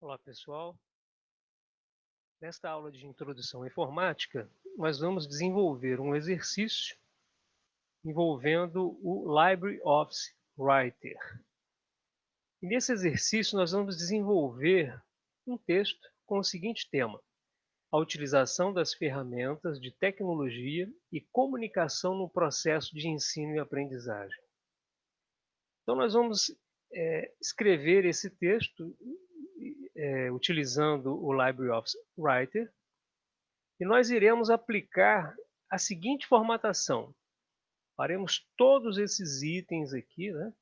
Olá pessoal, nesta aula de Introdução à Informática, nós vamos desenvolver um exercício envolvendo o LibreOffice Writer. E nesse exercício nós vamos desenvolver um texto com o seguinte tema: a utilização das ferramentas de tecnologia e comunicação no processo de ensino e aprendizagem. Então nós vamos escrever esse texto utilizando o LibreOffice Writer. E nós iremos aplicar a seguinte formatação. Faremos todos esses itens aqui, né?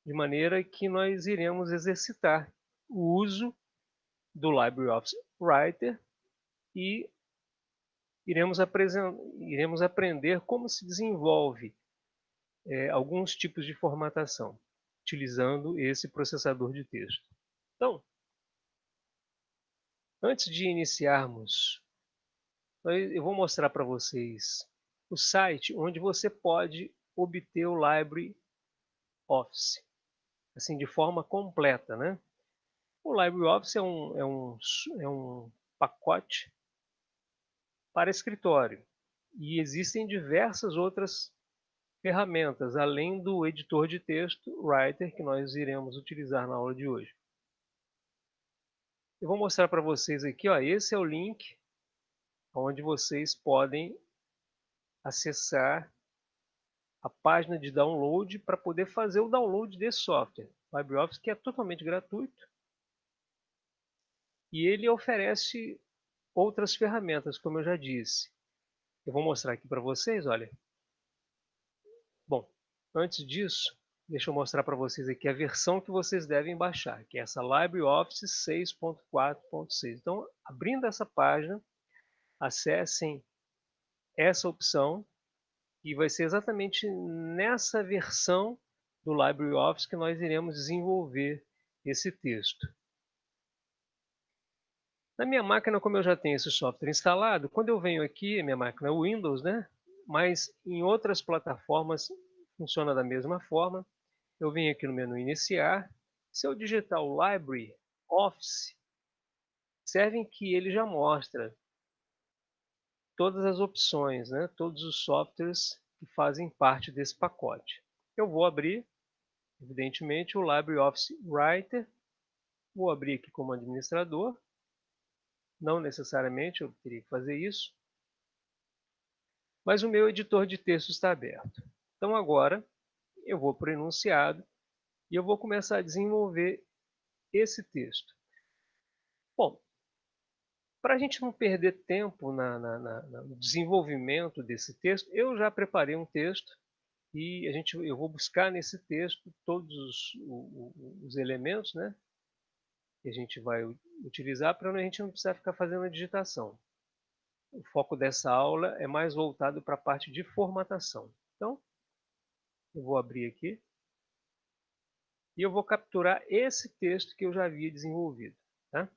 De maneira que nós iremos exercitar o uso do LibreOffice Writer e iremos aprender como se desenvolve alguns tipos de formatação, utilizando esse processador de texto. Então, antes de iniciarmos, eu vou mostrar para vocês o site onde você pode obter o LibreOffice, assim, de forma completa, né? O LibreOffice é um pacote para escritório e existem diversas outras ferramentas, além do editor de texto Writer, que nós iremos utilizar na aula de hoje. Eu vou mostrar para vocês aqui, ó, esse é o link onde vocês podem acessar a página de download para poder fazer o download desse software. O LibreOffice, que é totalmente gratuito, e ele oferece outras ferramentas, como eu já disse. Eu vou mostrar aqui para vocês, olha. Bom, antes disso, deixa eu mostrar para vocês aqui a versão que vocês devem baixar, que é essa LibreOffice 6.4.6. Então, abrindo essa página, acessem essa opção e vai ser exatamente nessa versão do LibreOffice que nós iremos desenvolver esse texto. Na minha máquina, como eu já tenho esse software instalado, quando eu venho aqui, minha máquina é Windows, né? Mas em outras plataformas funciona da mesma forma. Eu venho aqui no menu Iniciar. Se eu digitar o LibreOffice, observem que ele já mostra todas as opções, né? Todos os softwares que fazem parte desse pacote. Eu vou abrir, evidentemente, o LibreOffice Writer. Vou abrir aqui como administrador. Não necessariamente eu teria que fazer isso, mas o meu editor de texto está aberto. Então agora eu vou para o enunciado e eu vou começar a desenvolver esse texto. Bom, para a gente não perder tempo no desenvolvimento desse texto, eu já preparei um texto e eu vou buscar nesse texto todos os elementos, né, que a gente vai utilizar para a gente não precisar ficar fazendo a digitação. O foco dessa aula é mais voltado para a parte de formatação. Então, eu vou abrir aqui e eu vou capturar esse texto que eu já havia desenvolvido. Tá?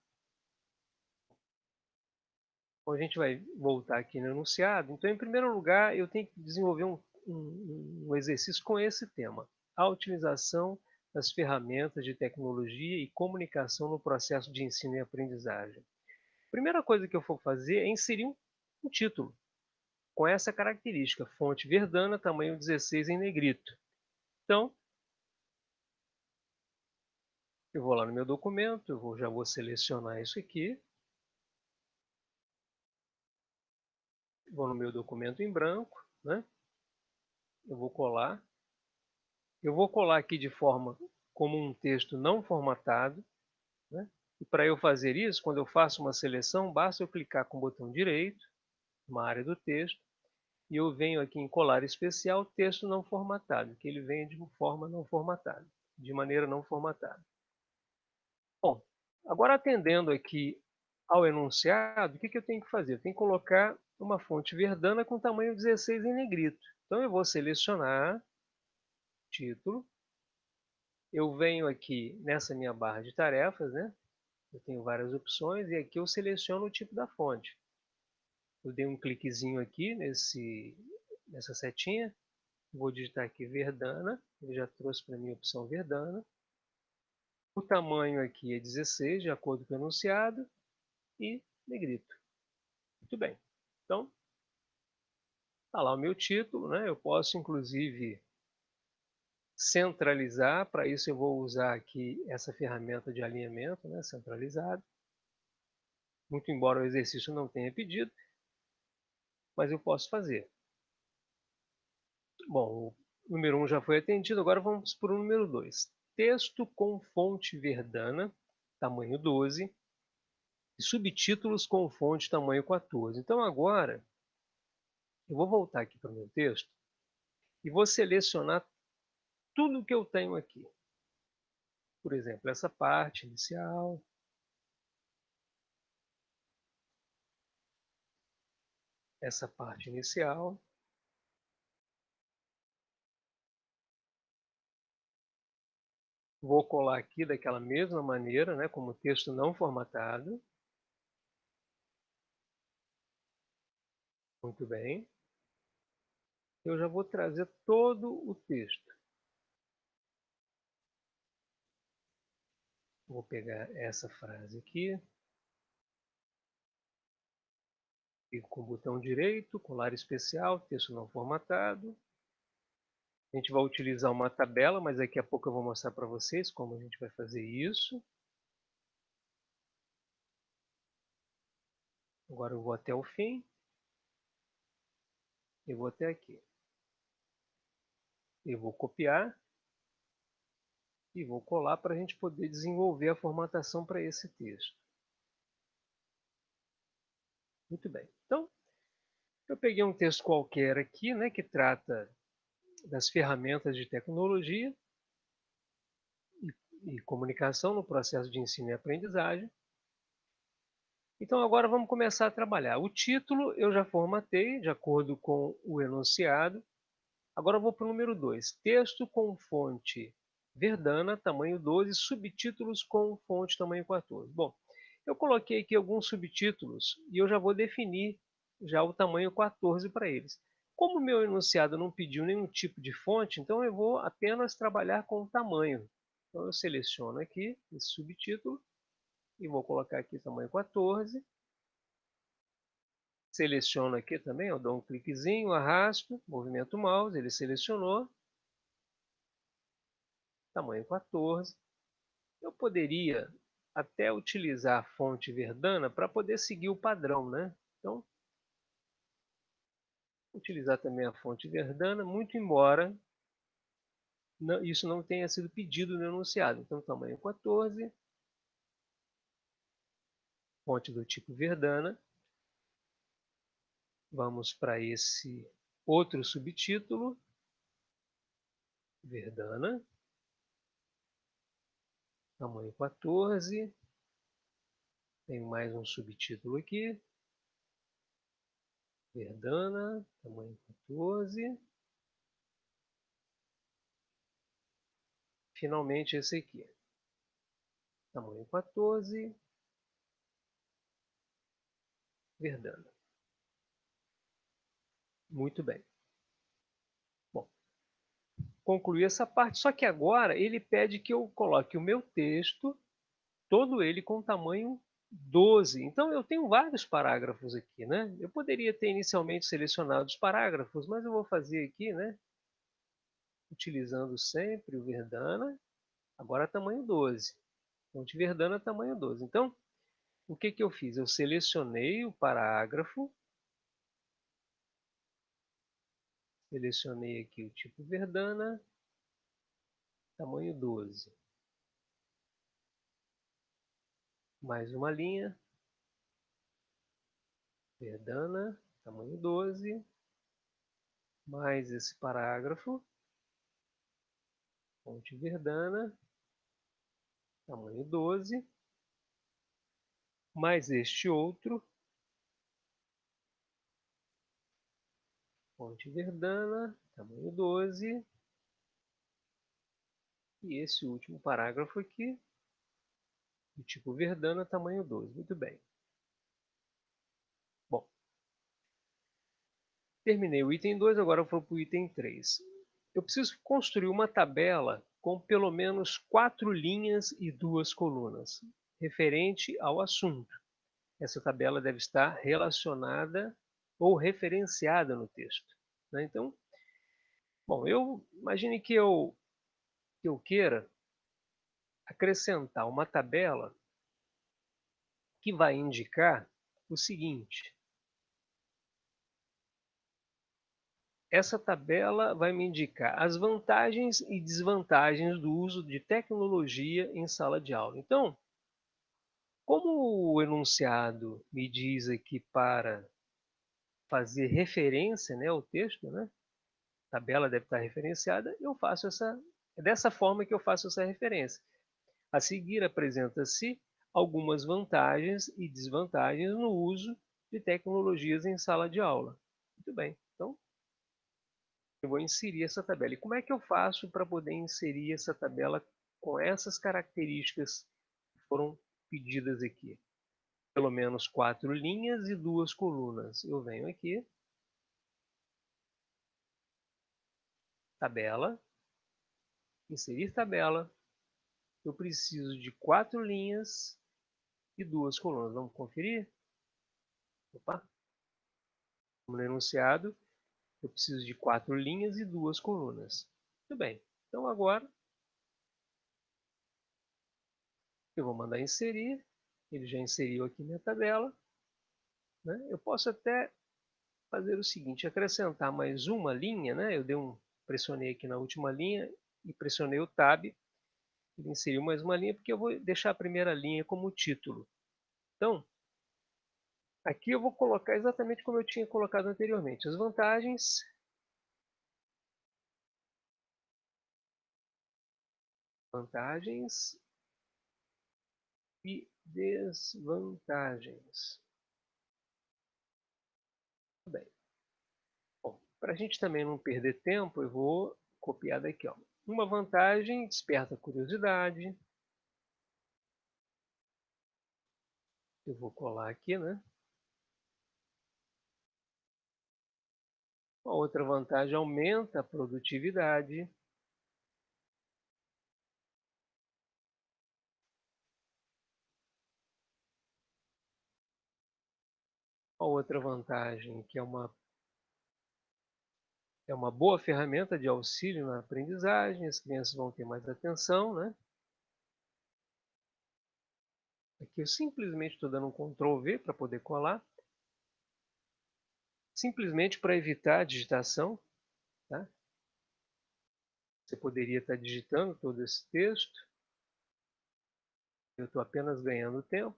Então, a gente vai voltar aqui no enunciado. Então, em primeiro lugar, eu tenho que desenvolver um exercício com esse tema: a utilização das ferramentas de tecnologia e comunicação no processo de ensino e aprendizagem. A primeira coisa que eu vou fazer é inserir um título com essa característica: fonte Verdana, tamanho 16 em negrito. Então, eu vou lá no meu documento, já vou selecionar isso aqui, vou no meu documento em branco, né? Eu vou colar. Eu vou colar aqui de forma como um texto não formatado, né? E para eu fazer isso, quando eu faço uma seleção, basta eu clicar com o botão direito, uma área do texto, e eu venho aqui em colar especial, texto não formatado, que ele vem de forma não formatada, de maneira não formatada. Bom, agora atendendo aqui ao enunciado, o que eu tenho que fazer? Eu tenho que colocar uma fonte Verdana com tamanho 16 em negrito. Então eu vou selecionar título, eu venho aqui nessa minha barra de tarefas, né? Eu tenho várias opções e aqui eu seleciono o tipo da fonte. Eu dei um cliquezinho aqui nessa setinha, vou digitar aqui Verdana, ele já trouxe para mim a opção Verdana. O tamanho aqui é 16, de acordo com o enunciado, e negrito. Muito bem. Então, está lá o meu título, né? Eu posso, inclusive, centralizar. Para isso, eu vou usar aqui essa ferramenta de alinhamento, né? Centralizado. Muito embora o exercício não tenha pedido, mas eu posso fazer. Bom, o número 1 já foi atendido, agora vamos para o número 2. Texto com fonte Verdana, tamanho 12, e subtítulos com fonte tamanho 14. Então agora, eu vou voltar aqui para o meu texto e vou selecionar tudo que eu tenho aqui. Por exemplo, essa parte inicial, essa parte inicial. Vou colar aqui daquela mesma maneira, né, como texto não formatado. Muito bem. Eu já vou trazer todo o texto. Vou pegar essa frase aqui. Clico com o botão direito, colar especial, texto não formatado. A gente vai utilizar uma tabela, mas daqui a pouco eu vou mostrar para vocês como a gente vai fazer isso. Agora eu vou até o fim. Eu vou até aqui. Eu vou copiar e vou colar para a gente poder desenvolver a formatação para esse texto. Muito bem. Então, eu peguei um texto qualquer aqui, né, que trata das ferramentas de tecnologia e comunicação no processo de ensino e aprendizagem. Então agora vamos começar a trabalhar. O título eu já formatei de acordo com o enunciado. Agora eu vou para o número 2. Texto com fonte Verdana, tamanho 12, subtítulos com fonte tamanho 14. Bom, eu coloquei aqui alguns subtítulos e eu já vou definir já o tamanho 14 para eles. Como o meu enunciado não pediu nenhum tipo de fonte, então eu vou apenas trabalhar com o tamanho. Então eu seleciono aqui esse subtítulo e vou colocar aqui tamanho 14. Seleciono aqui também, eu dou um cliquezinho, arrasto, movimento o mouse, ele selecionou, tamanho 14. Eu poderia até utilizar a fonte Verdana para poder seguir o padrão, né? Então, utilizar também a fonte Verdana, muito embora isso não tenha sido pedido no enunciado. Então, tamanho 14, fonte do tipo Verdana. Vamos para esse outro subtítulo, Verdana, tamanho 14. Tem mais um subtítulo aqui, Verdana, tamanho 14. Finalmente esse aqui, tamanho 14, Verdana. Muito bem. Bom, concluí essa parte, só que agora ele pede que eu coloque o meu texto, todo ele com tamanho 12. Então eu tenho vários parágrafos aqui, né? Eu poderia ter inicialmente selecionado os parágrafos, mas eu vou fazer aqui, né? Utilizando sempre o Verdana, agora tamanho 12. Fonte Verdana, tamanho 12. Então, o que eu fiz? Eu selecionei o parágrafo, selecionei aqui o tipo Verdana, tamanho 12. Mais uma linha, Verdana, tamanho 12. Mais esse parágrafo, fonte Verdana, tamanho 12. Mais este outro, fonte Verdana, tamanho 12. E esse último parágrafo aqui, do tipo Verdana, tamanho 12. Muito bem. Bom, terminei o item 2, agora eu vou para o item 3. Eu preciso construir uma tabela com pelo menos 4 linhas e 2 colunas, referente ao assunto. Essa tabela deve estar relacionada ou referenciada no texto, né? Então, bom, eu imagine que eu queira acrescentar uma tabela que vai indicar o seguinte: essa tabela vai me indicar as vantagens e desvantagens do uso de tecnologia em sala de aula. Então, como o enunciado me diz aqui para fazer referência, né, ao texto, né, a tabela deve estar referenciada, eu faço é dessa forma que eu faço essa referência. A seguir apresenta-se algumas vantagens e desvantagens no uso de tecnologias em sala de aula. Muito bem, então eu vou inserir essa tabela. E como é que eu faço para poder inserir essa tabela com essas características que foram pedidas aqui? Pelo menos 4 linhas e 2 colunas. Eu venho aqui, tabela, inserir tabela. Eu preciso de 4 linhas e 2 colunas. Vamos conferir? Opa, no enunciado, eu preciso de 4 linhas e 2 colunas. Muito bem. Então agora eu vou mandar inserir. Ele já inseriu aqui minha tabela, né? Eu posso até fazer o seguinte, acrescentar mais uma linha, né? Pressionei aqui na última linha e pressionei o Tab. Ele inseriu mais uma linha porque eu vou deixar a primeira linha como título. Então, aqui eu vou colocar exatamente como eu tinha colocado anteriormente. As vantagens e desvantagens. Bem, bom, para a gente também não perder tempo, eu vou copiar daqui. Ó. Uma vantagem desperta curiosidade. Eu vou colar aqui, né? Uma outra vantagem aumenta a produtividade. Uma outra vantagem que é uma boa ferramenta de auxílio na aprendizagem, as crianças vão ter mais atenção, né? Aqui eu simplesmente estou dando um Ctrl V para poder colar, simplesmente para evitar a digitação, tá? Você poderia estar digitando todo esse texto, eu estou apenas ganhando tempo.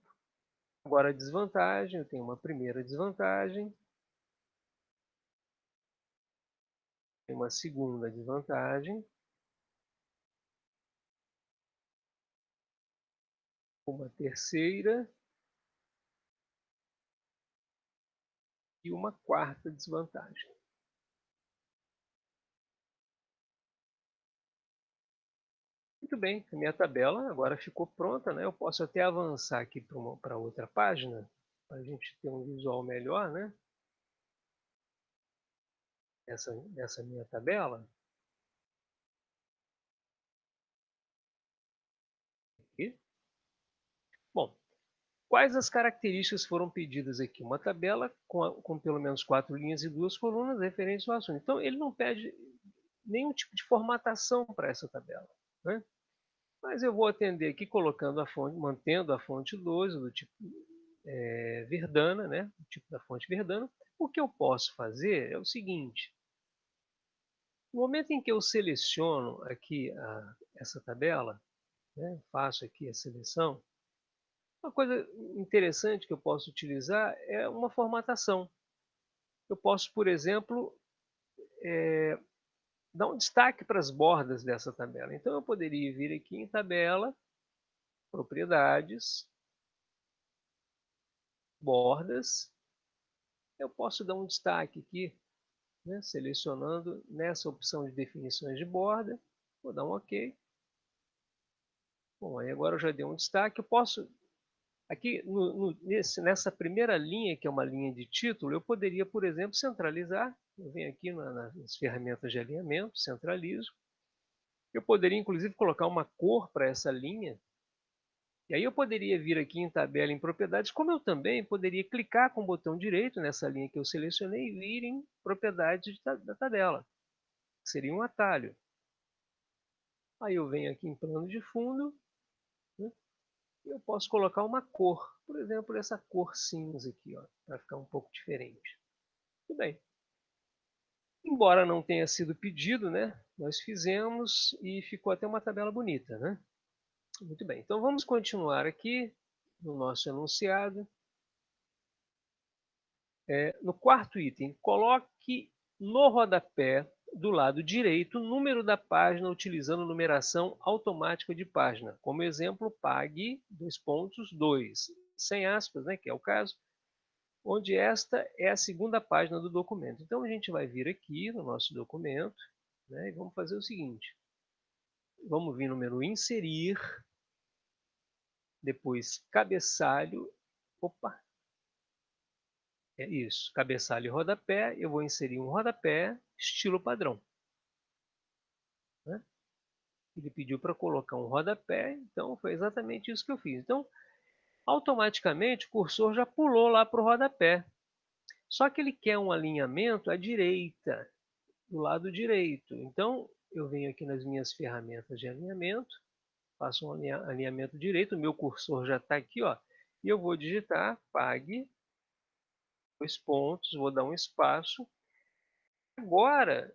Agora a desvantagem, eu tenho uma primeira desvantagem, uma segunda desvantagem, uma terceira e uma quarta desvantagem. Muito bem, a minha tabela agora ficou pronta, né? Eu posso até avançar aqui para outra página, para a gente ter um visual melhor, né? Dessa minha tabela. Aqui. Bom, quais as características foram pedidas aqui? Uma tabela com pelo menos 4 linhas e 2 colunas referentes ao assunto. Então, ele não pede nenhum tipo de formatação para essa tabela, né? Mas eu vou atender aqui colocando a fonte, mantendo a fonte 12 do tipo Verdana, né? O tipo da fonte Verdana. O que eu posso fazer é o seguinte: no momento em que eu seleciono aqui essa tabela, né? Faço aqui a seleção, uma coisa interessante que eu posso utilizar é uma formatação. Eu posso, por exemplo, dar um destaque para as bordas dessa tabela. Então, eu poderia vir aqui em tabela, propriedades, bordas. Eu posso dar um destaque aqui, né, selecionando nessa opção de definições de borda. Vou dar um OK. Bom, aí agora eu já dei um destaque. Eu posso, aqui nessa primeira linha, que é uma linha de título, eu poderia, por exemplo, centralizar. Eu venho aqui nas ferramentas de alinhamento, centralizo. Eu poderia, inclusive, colocar uma cor para essa linha, e aí eu poderia vir aqui em tabela em propriedades, como eu também poderia clicar com o botão direito nessa linha que eu selecionei e vir em propriedades da tabela, que seria um atalho. Aí eu venho aqui em plano de fundo, né, e eu posso colocar uma cor, por exemplo, essa cor cinza aqui, para ficar um pouco diferente. Tudo bem. Embora não tenha sido pedido, né, nós fizemos e ficou até uma tabela bonita, né? Muito bem, então vamos continuar aqui no nosso enunciado. No quarto item, coloque no rodapé do lado direito o número da página utilizando numeração automática de página. Como exemplo, pague 2, sem aspas, né, que é o caso, onde esta é a segunda página do documento. Então a gente vai vir aqui no nosso documento, né, e vamos fazer o seguinte. Vamos vir no menu inserir, depois cabeçalho, opa, é isso, cabeçalho e rodapé, eu vou inserir um rodapé estilo padrão, né? Ele pediu para colocar um rodapé, então foi exatamente isso que eu fiz. Então, automaticamente o cursor já pulou lá para o rodapé. Só que ele quer um alinhamento à direita, do lado direito. Então, eu venho aqui nas minhas ferramentas de alinhamento, faço um alinhamento direito, o meu cursor já está aqui, ó, e eu vou digitar pague, 2 pontos, vou dar um espaço. Agora,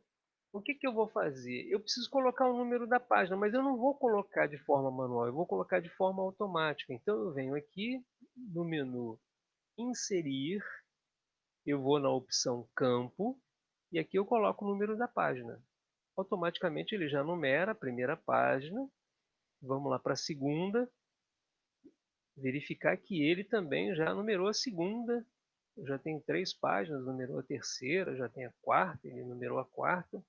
o que eu vou fazer? Eu preciso colocar o número da página, mas eu não vou colocar de forma manual, eu vou colocar de forma automática. Então, eu venho aqui no menu inserir, eu vou na opção campo, e aqui eu coloco o número da página. Automaticamente ele já numera a primeira página. Vamos lá para a segunda, verificar que ele também já numerou a segunda. Eu já tenho 3 páginas, numerou a terceira, já tem a quarta, ele numerou a quarta.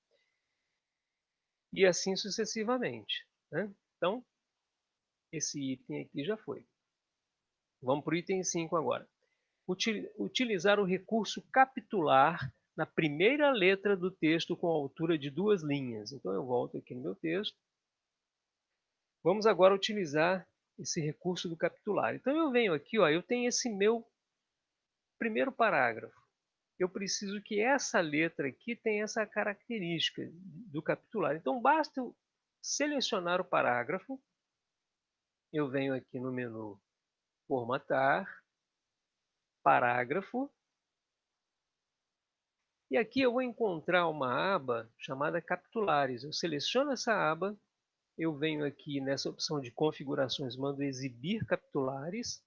E assim sucessivamente, né? Então, esse item aqui já foi. Vamos para o item 5 agora. Utilizar o recurso capitular na primeira letra do texto com altura de 2 linhas. Então, eu volto aqui no meu texto. Vamos agora utilizar esse recurso do capitular. Então, eu venho aqui, ó, eu tenho esse meu primeiro parágrafo. Eu preciso que essa letra aqui tenha essa característica do capitular. Então, basta eu selecionar o parágrafo. Eu venho aqui no menu formatar, parágrafo, e aqui eu vou encontrar uma aba chamada capitulares. Eu seleciono essa aba, eu venho aqui nessa opção de configurações, mando exibir capitulares.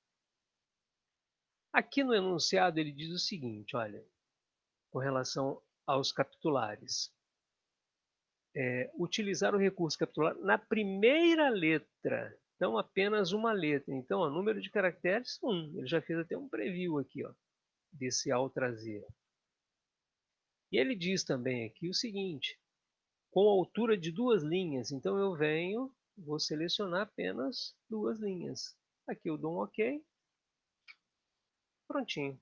Aqui no enunciado ele diz o seguinte, olha, com relação aos capitulares. Utilizar o recurso capitular na primeira letra, então apenas uma letra. Então, o número de caracteres, 1. Ele já fez até um preview aqui, ó, desse ao trazer. E ele diz também aqui o seguinte, com altura de 2 linhas, então eu venho, vou selecionar apenas 2 linhas. Aqui eu dou um OK, prontinho.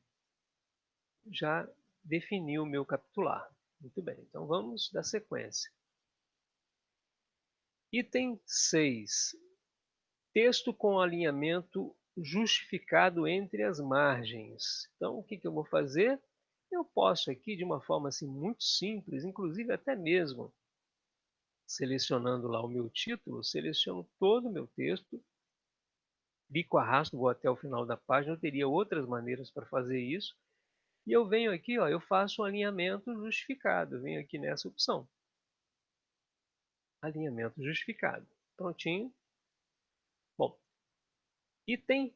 Já defini o meu capitular. Muito bem, então vamos dar sequência. Item 6. Texto com alinhamento justificado entre as margens. Então, o que eu vou fazer? Eu posso aqui, de uma forma assim, muito simples, inclusive até mesmo selecionando lá o meu título, seleciono todo o meu texto, clico, arrasto, vou até o final da página, eu teria outras maneiras para fazer isso, e eu venho aqui, ó, eu faço um alinhamento justificado, eu venho aqui nessa opção, alinhamento justificado, prontinho. Bom, item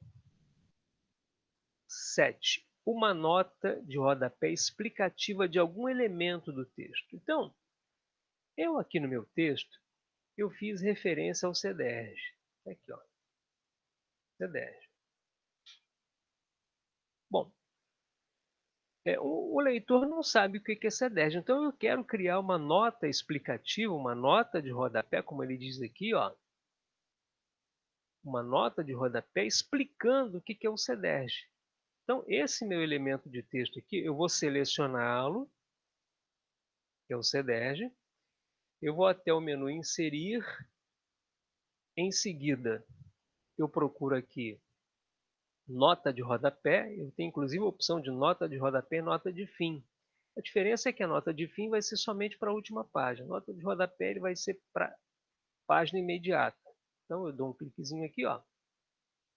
7, uma nota de rodapé explicativa de algum elemento do texto. Então, eu aqui no meu texto, eu fiz referência ao CDERJ, aqui ó, CDERJ. Bom, o leitor não sabe o que é CDERJ, então eu quero criar uma nota explicativa, uma nota de rodapé, como ele diz aqui, ó, uma nota de rodapé explicando o que é o CDERJ. Então, esse meu elemento de texto aqui, eu vou selecioná-lo, que é o CDERJ, Eu vou até o menu Inserir, em seguida eu procuro aqui nota de rodapé, eu tenho inclusive a opção de nota de rodapé e nota de fim. A diferença é que a nota de fim vai ser somente para a última página, a nota de rodapé ele vai ser para a página imediata. Então eu dou um cliquezinho aqui, ó,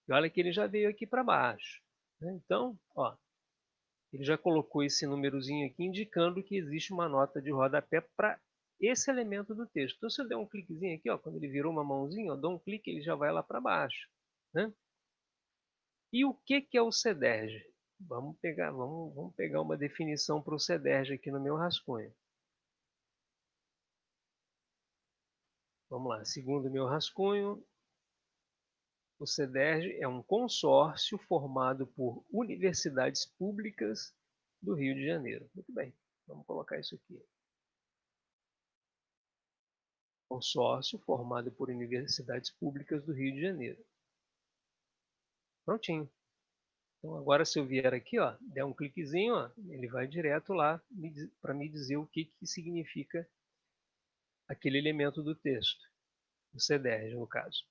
e olha que ele já veio aqui para baixo, né? Então, ó, ele já colocou esse númerozinho aqui indicando que existe uma nota de rodapé para esse elemento do texto. Então, se eu der um cliquezinho aqui, ó, quando ele virou uma mãozinha, eu dou um clique, ele já vai lá para baixo, né? E o que é o CEDERJ? Vamos pegar uma definição para o CEDERJ aqui no meu rascunho. Vamos lá, segundo o meu rascunho, o CEDERJ é um consórcio formado por universidades públicas do Rio de Janeiro. Muito bem, vamos colocar isso aqui. Consórcio formado por universidades públicas do Rio de Janeiro. Prontinho. Então agora se eu vier aqui, ó, der um cliquezinho, ó, ele vai direto lá para me dizer o que significa aquele elemento do texto, o CEDERJ no caso.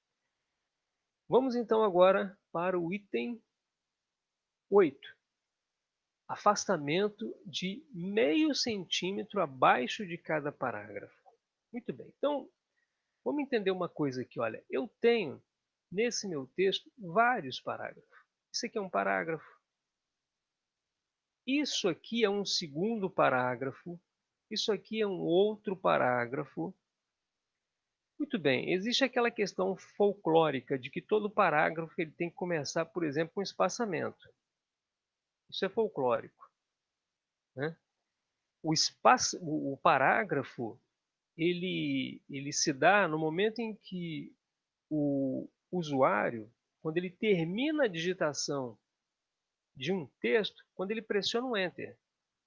Vamos então agora para o item 8. Afastamento de meio centímetro abaixo de cada parágrafo. Muito bem, então vamos entender uma coisa aqui, olha, eu tenho nesse meu texto vários parágrafos. Isso aqui é um parágrafo. Isso aqui é um segundo parágrafo. Isso aqui é um outro parágrafo. Muito bem, existe aquela questão folclórica de que todo parágrafo ele tem que começar, por exemplo, com espaçamento. Isso é folclórico, né? O parágrafo ele se dá no momento em que o usuário, quando ele termina a digitação de um texto, quando ele pressiona o Enter.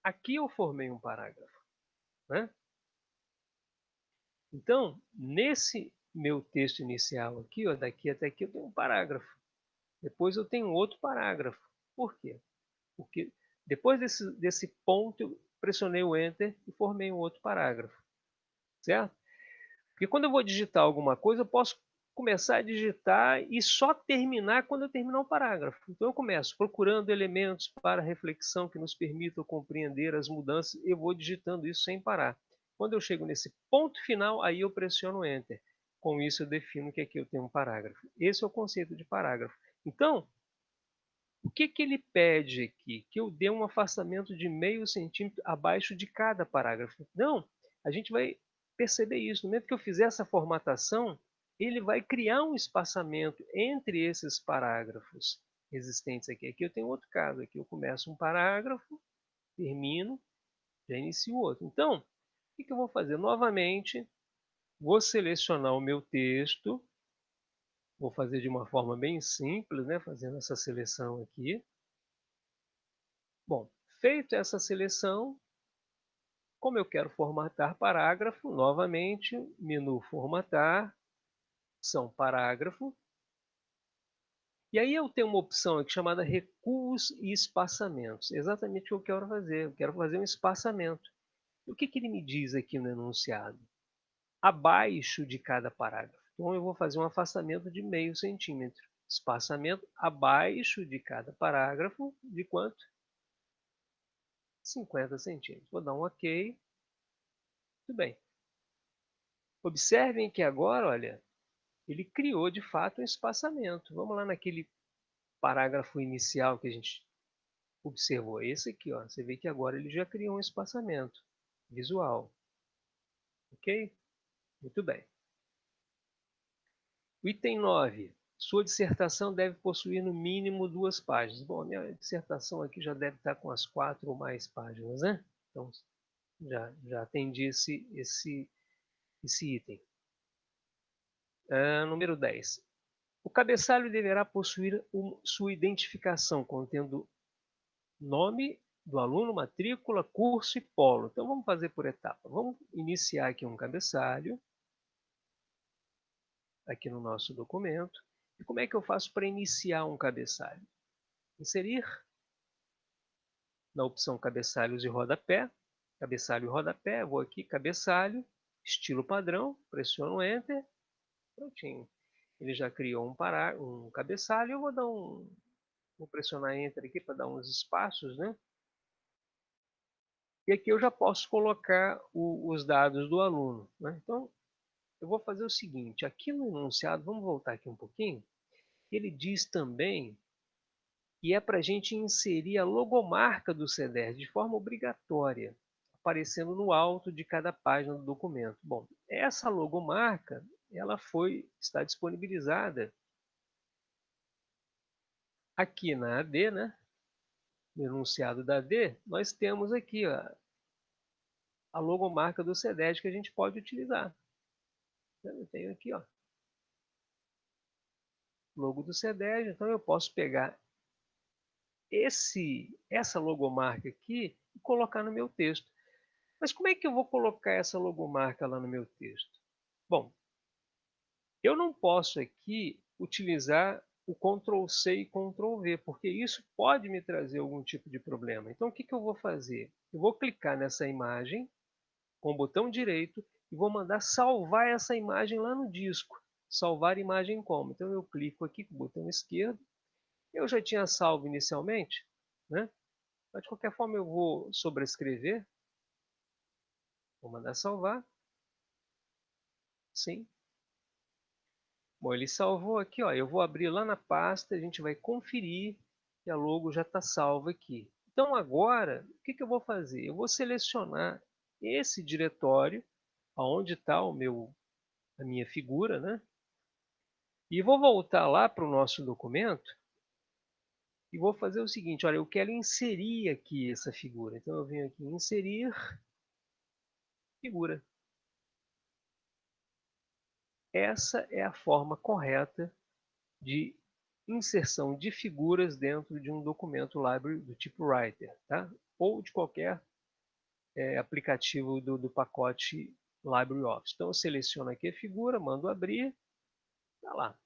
Aqui eu formei um parágrafo, né? Então, nesse meu texto inicial aqui, ó, daqui até aqui eu tenho um parágrafo. Depois eu tenho outro parágrafo. Por quê? Porque depois desse ponto eu pressionei o Enter e formei um outro parágrafo, certo? Porque quando eu vou digitar alguma coisa, eu posso começar a digitar e só terminar quando eu terminar um parágrafo. Então eu começo procurando elementos para reflexão que nos permitam compreender as mudanças e eu vou digitando isso sem parar. Quando eu chego nesse ponto final, aí eu pressiono Enter. Com isso eu defino que aqui eu tenho um parágrafo. Esse é o conceito de parágrafo. Então, o que ele pede aqui? Que eu dê um afastamento de meio centímetro abaixo de cada parágrafo. Não, a gente vai perceber isso. No momento que eu fizer essa formatação, ele vai criar um espaçamento entre esses parágrafos existentes aqui. Aqui eu tenho outro caso. Aqui eu começo um parágrafo, termino, já inicio outro. Então, o que eu vou fazer? Novamente, vou selecionar o meu texto. Vou fazer de uma forma bem simples, né? Fazendo essa seleção aqui. Bom, feita essa seleção, como eu quero formatar parágrafo, novamente, menu formatar, opção parágrafo. E aí eu tenho uma opção aqui chamada recuos e espaçamentos. Exatamente o que eu quero fazer. Eu quero fazer um espaçamento. E o que ele me diz aqui no enunciado? Abaixo de cada parágrafo. Então eu vou fazer um afastamento de meio centímetro. Espaçamento abaixo de cada parágrafo de quanto? 50 centímetros. Vou dar um OK. Tudo bem. Observem que agora, olha, ele criou de fato um espaçamento. Vamos lá naquele parágrafo inicial que a gente observou. Esse aqui, ó, você vê que agora ele já criou um espaçamento visual. Ok? Muito bem. O item 9. Sua dissertação deve possuir no mínimo 2 páginas. Bom, a minha dissertação aqui já deve estar com as 4 ou mais páginas, né? Então, já atendi esse item. Número 10. O cabeçalho deverá possuir sua identificação, contendo nome do aluno, matrícula, curso e polo. Então vamos fazer por etapa. Vamos iniciar aqui um cabeçalho, aqui no nosso documento. E como é que eu faço para iniciar um cabeçalho? Inserir na opção cabeçalhos e rodapé. Cabeçalho e rodapé, vou aqui, cabeçalho, estilo padrão, pressiono Enter, prontinho. Ele já criou um cabeçalho, eu vou pressionar Enter aqui para dar uns espaços, né? E aqui eu já posso colocar os dados do aluno, né? Então, eu vou fazer o seguinte, aqui no enunciado, vamos voltar aqui um pouquinho, ele diz também que é para a gente inserir a logomarca do CEDERJ de forma obrigatória, aparecendo no alto de cada página do documento. Bom, essa logomarca, ela está disponibilizada aqui na AD, né? No enunciado da AD, nós temos aqui ó, a logomarca do CEDERJ que a gente pode utilizar. Eu tenho aqui, ó, logo do CEDERJ, então eu posso pegar essa logomarca aqui e colocar no meu texto. Mas como é que eu vou colocar essa logomarca lá no meu texto? Bom, eu não posso aqui utilizar o Ctrl+C e Ctrl+V, porque isso pode me trazer algum tipo de problema. Então, o que eu vou fazer? Eu vou clicar nessa imagem com o botão direito e vou mandar salvar essa imagem lá no disco. Salvar imagem como? Então, eu clico aqui com o botão esquerdo. Eu já tinha salvo inicialmente, né? Mas, de qualquer forma, eu vou sobrescrever. Vou mandar salvar. Sim. Bom, ele salvou aqui, ó. Eu vou abrir lá na pasta, a gente vai conferir que a logo já está salva aqui. Então agora, o que eu vou fazer? Eu vou selecionar esse diretório, onde está a minha figura, né? E vou voltar lá para o nosso documento e vou fazer o seguinte, olha, eu quero inserir aqui essa figura. Então eu venho aqui em inserir figura. Essa é a forma correta de inserção de figuras dentro de um documento library do tipo Writer, tá? Ou de qualquer aplicativo do pacote LibreOffice. Então eu seleciono aqui a figura, mando abrir, tá lá.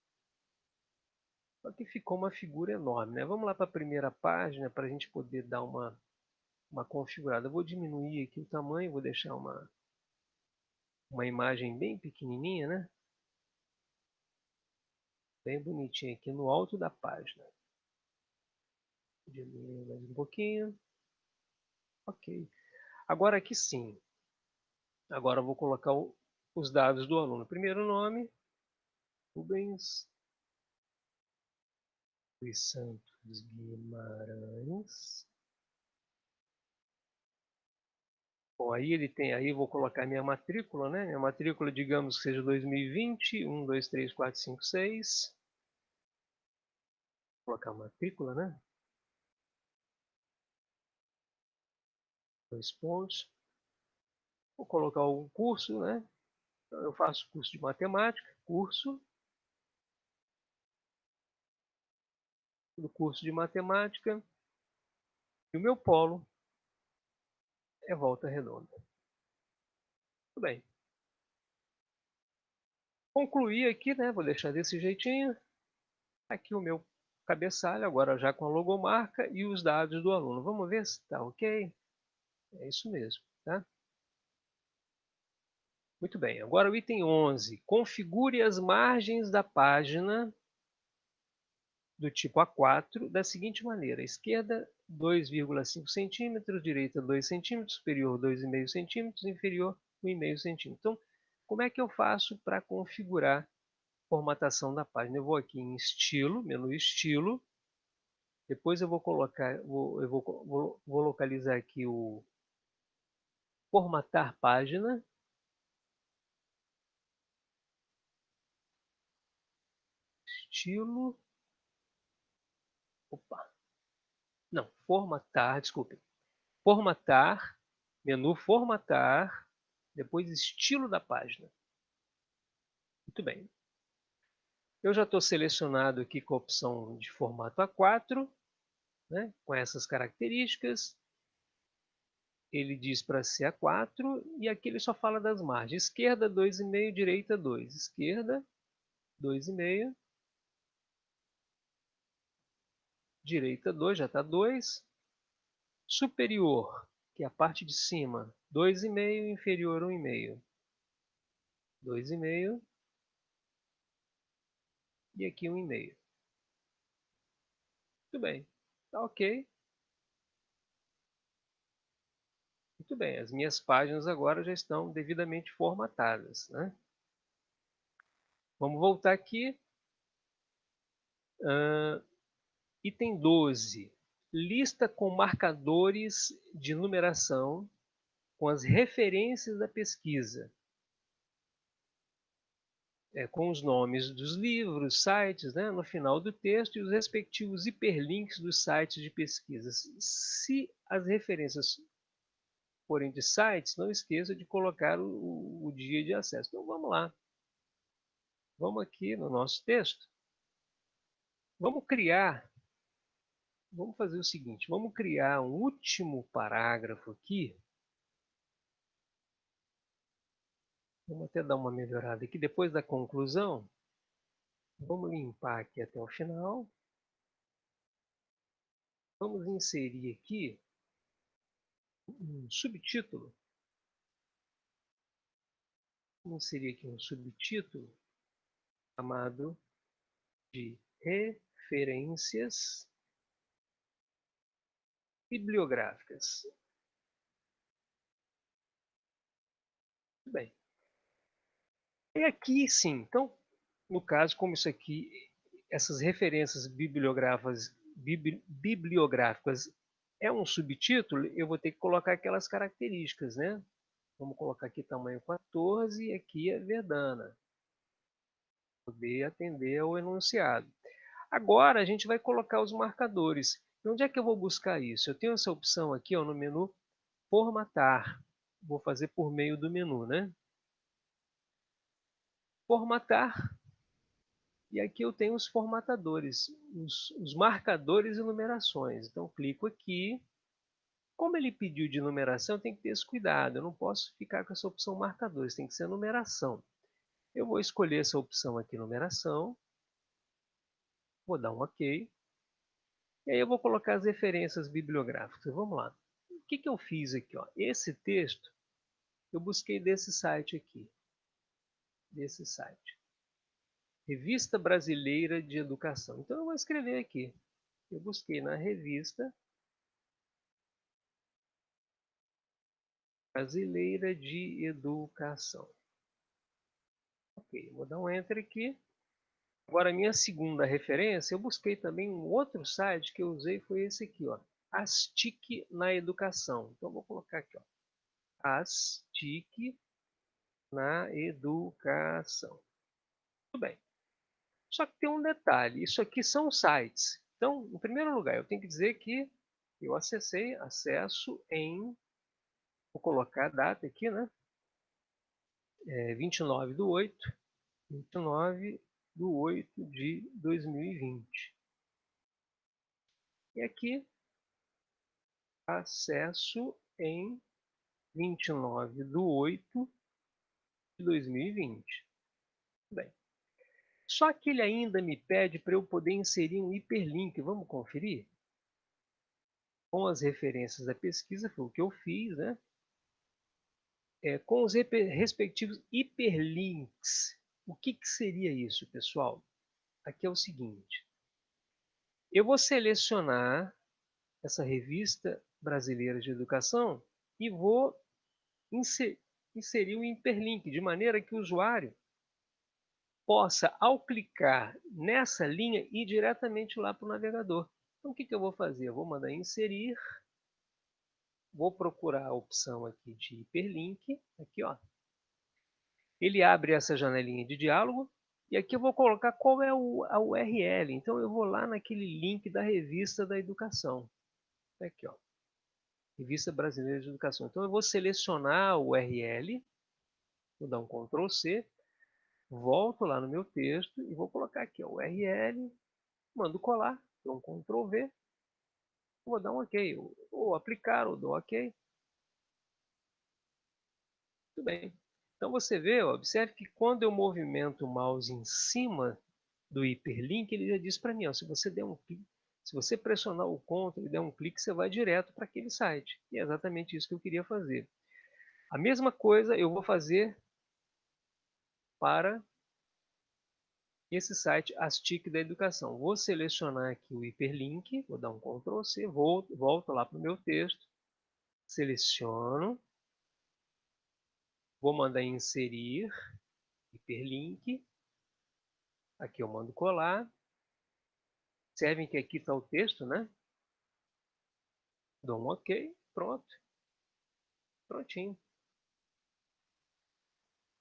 Só que ficou uma figura enorme, né? Vamos lá para a primeira página para a gente poder dar uma configurada. Eu vou diminuir aqui o tamanho, vou deixar uma imagem bem pequenininha, né? Bem bonitinha aqui no alto da página. Diminuir mais um pouquinho. Ok. Agora aqui sim. Agora eu vou colocar os dados do aluno. Primeiro nome, Rubens dos Santos Guimarães. Bom, aí ele tem, aí eu vou colocar minha matrícula, né? Minha matrícula, digamos que seja 2020, 1, 2, 3, 4, 5, 6. Vou colocar a matrícula, né? 2 pontos. Vou colocar o curso, né? Eu faço curso de matemática, curso do curso de matemática. E o meu polo é Volta Redonda. Tudo bem. Concluí aqui, né? Vou deixar desse jeitinho. Aqui o meu cabeçalho, agora já com a logomarca e os dados do aluno. Vamos ver se está ok? É isso mesmo, tá? Muito bem. Agora o item 11. Configure as margens da página do tipo A4 da seguinte maneira. Esquerda 2,5 centímetros, direita 2 centímetros, superior 2,5 centímetros, inferior 1,5 centímetro. Então, como é que eu faço para configurar a formatação da página? Eu vou aqui em estilo, menu estilo. Depois eu vou colocar, vou localizar aqui o formatar página. Estilo. Opa. Não, formatar, desculpe. Formatar, menu formatar, depois estilo da página. Muito bem. Eu já estou selecionado aqui com a opção de formato A4, né, com essas características. Ele diz para ser A4 e aqui ele só fala das margens. Esquerda 2,5, direita 2. Esquerda 2,5, direita 2, já está 2. Superior, que é a parte de cima, 2,5, inferior 1,5. 2,5 e aqui 1,5. Muito bem, tá ok. Muito bem, as minhas páginas agora já estão devidamente formatadas, né? Vamos voltar aqui. Item 12. Lista com marcadores de numeração com as referências da pesquisa. Com os nomes dos livros, sites, né, no final do texto e os respectivos hiperlinks dos sites de pesquisas. Se as referências forem de sites, não esqueça de colocar o dia de acesso. Então vamos lá. Vamos aqui no nosso texto. Vamos fazer o seguinte, vamos criar um último parágrafo aqui. Vamos até dar uma melhorada aqui. Depois da conclusão, vamos limpar aqui até o final. Vamos inserir aqui um subtítulo. Vamos inserir aqui um subtítulo chamado de referências bibliográficas. Muito bem. E aqui sim, então, no caso, como isso aqui, essas referências bibliográficas é um subtítulo, eu vou ter que colocar aquelas características, né? Vamos colocar aqui tamanho 14 e aqui é Verdana. Poder atender ao enunciado. Agora a gente vai colocar os marcadores. E onde é que eu vou buscar isso? Eu tenho essa opção aqui ó, no menu Formatar. Vou fazer por meio do menu, né? Formatar. E aqui eu tenho os formatadores, os marcadores e numerações. Então clico aqui. Como ele pediu de numeração, tem que ter esse cuidado. Eu não posso ficar com essa opção marcadores, tem que ser numeração. Eu vou escolher essa opção aqui, numeração. Vou dar um OK. E aí eu vou colocar as referências bibliográficas. Vamos lá. O que eu fiz aqui? Ó? Esse texto eu busquei desse site aqui. Desse site. Revista Brasileira de Educação. Então eu vou escrever aqui. Eu busquei na Revista Brasileira de Educação. Ok, vou dar um Enter aqui. Agora, a minha segunda referência, eu busquei também um outro site que eu usei, foi esse aqui, ó. ASTIC na Educação. Então, eu vou colocar aqui, ó. ASTIC na Educação. Tudo bem. Só que tem um detalhe, isso aqui são sites. Então, em primeiro lugar, eu tenho que dizer que eu acesso em, vou colocar a data aqui, né? 29/8, 29/8 de 2020. E aqui, acesso em 29/8 de 2020. Bem, só que ele ainda me pede para eu poder inserir um hiperlink. Vamos conferir? Com as referências da pesquisa, foi o que eu fiz, né? Com os respectivos hiperlinks. O que seria isso, pessoal? Aqui é o seguinte. Eu vou selecionar essa Revista Brasileira de Educação e vou inserir um hiperlink, de maneira que o usuário possa, ao clicar nessa linha, ir diretamente lá para o navegador. Então, o que eu vou fazer? Eu vou mandar inserir, vou procurar a opção aqui de hiperlink, aqui ó. Ele abre essa janelinha de diálogo, e aqui eu vou colocar qual é a URL. Então, eu vou lá naquele link da Revista da Educação. Aqui ó, Revista Brasileira de Educação. Então, eu vou selecionar a URL, vou dar um Ctrl C, volto lá no meu texto e vou colocar aqui a URL, mando colar, dou um Ctrl V, vou dar um OK, ou aplicar, ou dou OK. Tudo bem. Então você vê, observe que quando eu movimento o mouse em cima do hiperlink, ele já diz para mim, ó, se você der um clique, se você pressionar o Ctrl e der um clique, você vai direto para aquele site. E é exatamente isso que eu queria fazer. A mesma coisa eu vou fazer para esse site As TIC da Educação. Vou selecionar aqui o hiperlink, vou dar um Ctrl C, volto lá para o meu texto, seleciono, vou mandar inserir hiperlink, aqui eu mando colar, observem que aqui está o texto, né? Dou um OK, pronto, prontinho.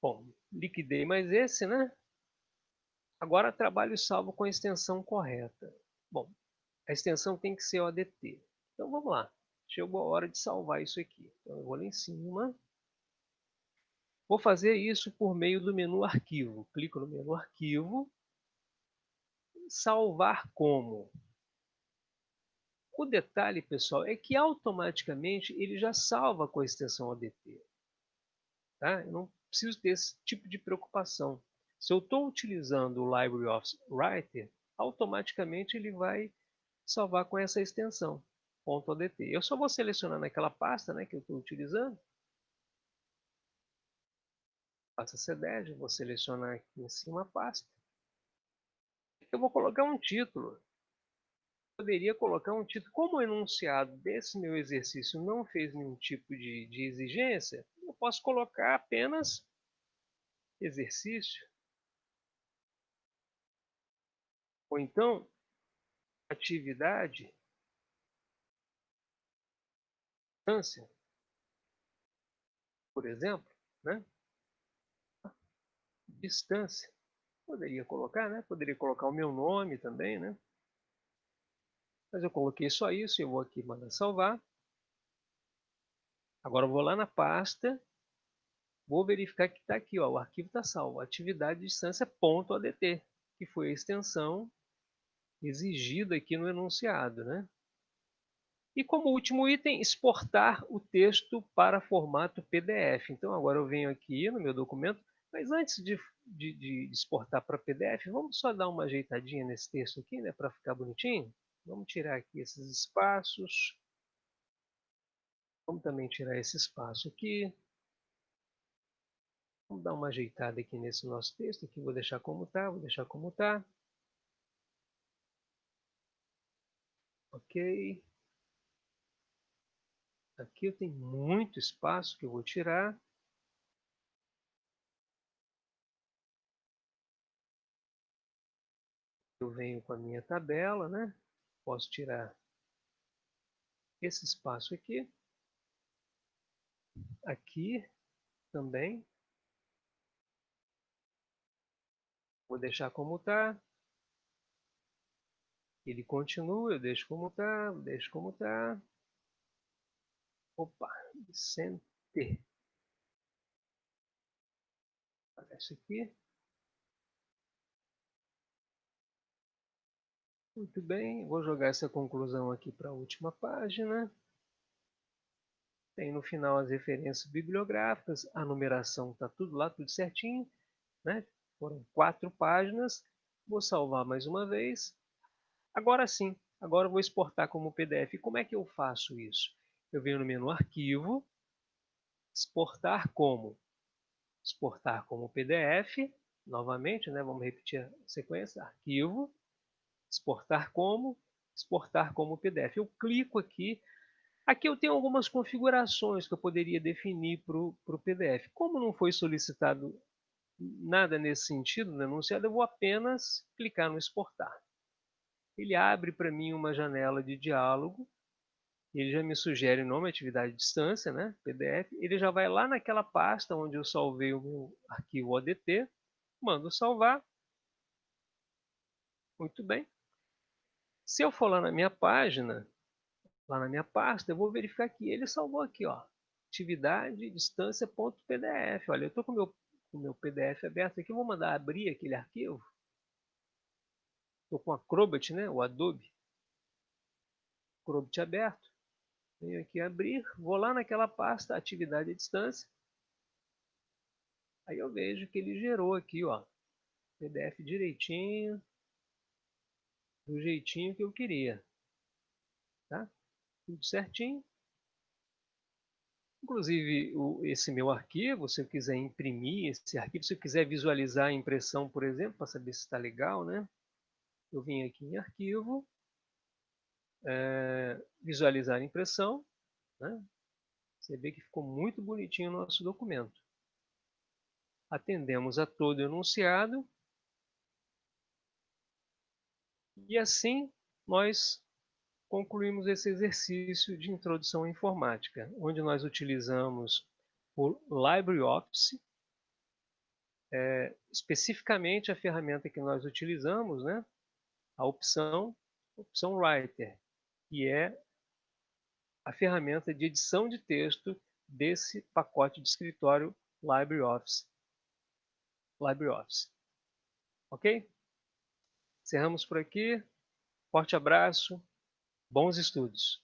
Bom, liquidei mais esse, né? Agora trabalho salvo com a extensão correta. Bom, a extensão tem que ser ODT. Então vamos lá, chegou a hora de salvar isso aqui. Então eu vou lá em cima. Vou fazer isso por meio do menu Arquivo. Clico no menu Arquivo. Salvar como? O detalhe, pessoal, é que automaticamente ele já salva com a extensão ODT. Tá? Eu não preciso ter esse tipo de preocupação. Se eu estou utilizando o LibreOffice Writer, automaticamente ele vai salvar com essa extensão, .odt. Eu só vou selecionar naquela pasta, né, que eu estou utilizando. Pasta C10, vou selecionar aqui em cima a pasta. Eu vou colocar um título. Poderia colocar um título. Como o enunciado desse meu exercício não fez nenhum tipo de exigência, eu posso colocar apenas exercício. Ou então, atividade, distância, por exemplo, né? Distância. Poderia colocar, né? Poderia colocar o meu nome também, né? Mas eu coloquei só isso, eu vou aqui mandar salvar. Agora eu vou lá na pasta, vou verificar que está aqui, ó, o arquivo está salvo, atividade distância.odt, que foi a extensão exigida aqui no enunciado, né? E como último item, exportar o texto para formato PDF. Então agora eu venho aqui no meu documento, mas antes de exportar para PDF, vamos só dar uma ajeitadinha nesse texto aqui, né, para ficar bonitinho. Vamos tirar aqui esses espaços. Vamos também tirar esse espaço aqui. Vamos dar uma ajeitada aqui nesse nosso texto. Aqui vou deixar como está, vou deixar como está. Ok. Aqui eu tenho muito espaço que eu vou tirar. Eu venho com a minha tabela, né? Posso tirar esse espaço aqui. Aqui também. Vou deixar como está. Ele continua, eu deixo como está, deixo como está. Opa, Center. Aparece aqui. Muito bem, vou jogar essa conclusão aqui para a última página. Tem no final as referências bibliográficas, a numeração está tudo lá, tudo certinho, né? Foram 4 páginas. Vou salvar mais uma vez. Agora sim, agora eu vou exportar como PDF. Como é que eu faço isso? Eu venho no menu Arquivo, exportar como? Exportar como PDF, novamente, né? Vamos repetir a sequência, Arquivo, exportar como PDF. Eu clico aqui. Aqui eu tenho algumas configurações que eu poderia definir para o PDF. Como não foi solicitado nada nesse sentido no enunciado, eu vou apenas clicar no exportar. Ele abre para mim uma janela de diálogo, ele já me sugere o nome, atividade de distância, né? PDF. Ele já vai lá naquela pasta onde eu salvei o meu arquivo ODT, mando salvar. Muito bem. Se eu for lá na minha página, lá na minha pasta, eu vou verificar que ele salvou aqui, ó, atividade distância.pdf. Olha, eu estou com o meu PDF aberto aqui, vou mandar abrir aquele arquivo. Estou com a Acrobat, né, o Adobe Acrobat aberto. Venho aqui abrir, vou lá naquela pasta atividade à distância. Aí eu vejo que ele gerou aqui, ó, PDF direitinho, do jeitinho que eu queria, tá? Tudo certinho. Inclusive, esse meu arquivo, se eu quiser imprimir esse arquivo, se eu quiser visualizar a impressão, por exemplo, para saber se está legal, né? Eu vim aqui em arquivo, visualizar a impressão, né? Você vê que ficou muito bonitinho o nosso documento. Atendemos a todo enunciado e assim nós concluímos esse exercício de introdução à informática, onde nós utilizamos o LibreOffice, especificamente a ferramenta que nós utilizamos, né? A opção Writer, que é a ferramenta de edição de texto desse pacote de escritório LibreOffice. Ok? Encerramos por aqui. Forte abraço. Bons estudos.